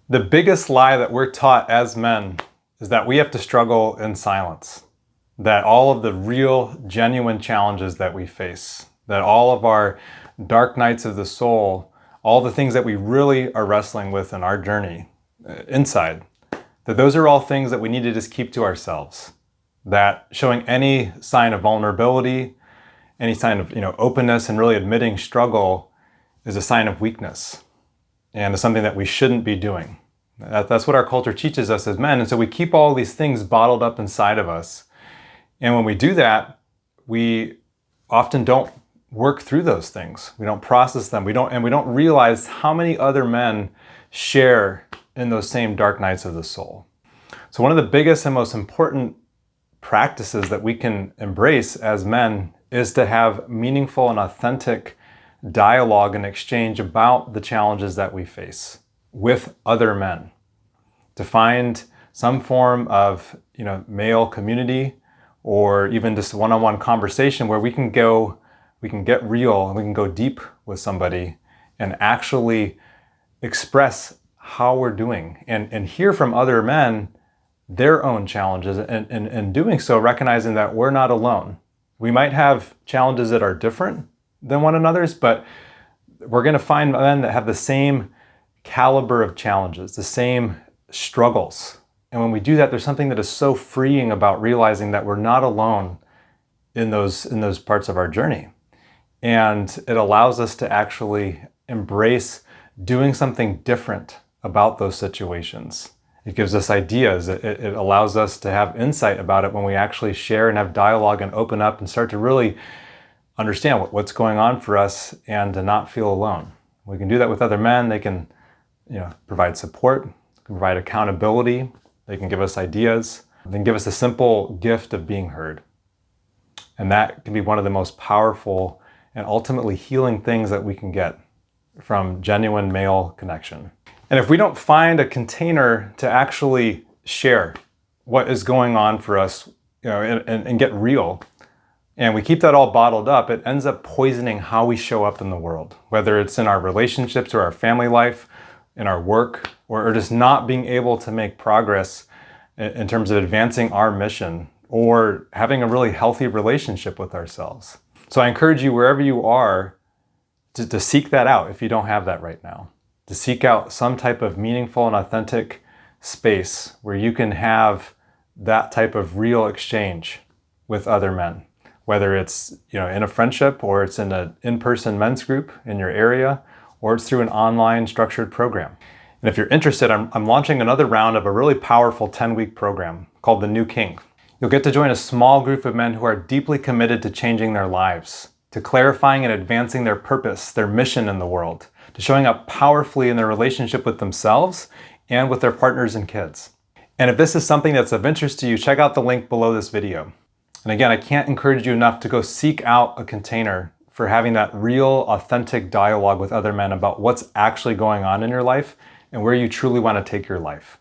The biggest lie that we're taught as men is that we have to struggle in silence. That all of the real, genuine challenges that we face, that all of our dark nights of the soul, all the things that we really are wrestling with in our journey inside, that those are all things that we need to just keep to ourselves. That showing any sign of vulnerability, any sign of openness and really admitting struggle is a sign of weakness. And it's something that we shouldn't be doing. That's what our culture teaches us as men. And so we keep all these things bottled up inside of us. And when we do that, we often don't work through those things. We don't process them. We don't realize how many other men share in those same dark nights of the soul. So one of the biggest and most important practices that we can embrace as men is to have meaningful and authentic dialogue and exchange about the challenges that we face with other men. To find some form of male community or even just one-on-one conversation where we can get real and we can go deep with somebody and actually express how we're doing and hear from other men their own challenges, and doing so recognizing that we're not alone. We might have challenges that are different than one another's, but we're going to find men that have the same caliber of challenges, the same struggles. And when we do that, there's something that is so freeing about realizing that we're not alone in those parts of our journey. And it allows us to actually embrace doing something different about those situations. It gives us ideas. It allows us to have insight about it when we actually share and have dialogue and open up and start to really understand what's going on for us and to not feel alone. We can do that with other men. They can provide support, can provide accountability. They can give us ideas. They can give us the simple gift of being heard. And that can be one of the most powerful and ultimately healing things that we can get from genuine male connection. And if we don't find a container to actually share what is going on for us, and get real, and we keep that all bottled up, it ends up poisoning how we show up in the world, whether it's in our relationships or our family life, in our work, or just not being able to make progress in terms of advancing our mission or having a really healthy relationship with ourselves. So I encourage you, wherever you are, to seek that out if you don't have that right now. To seek out some type of meaningful and authentic space where you can have that type of real exchange with other men, whether it's in a friendship or it's in an in-person men's group in your area, or it's through an online structured program. And if you're interested, I'm launching another round of a really powerful 10-week program called The New King. You'll get to join a small group of men who are deeply committed to changing their lives, to clarifying and advancing their purpose, their mission in the world, to showing up powerfully in their relationship with themselves and with their partners and kids. And if this is something that's of interest to you, check out the link below this video. And again, I can't encourage you enough to go seek out a container for having that real, authentic dialogue with other men about what's actually going on in your life and where you truly want to take your life.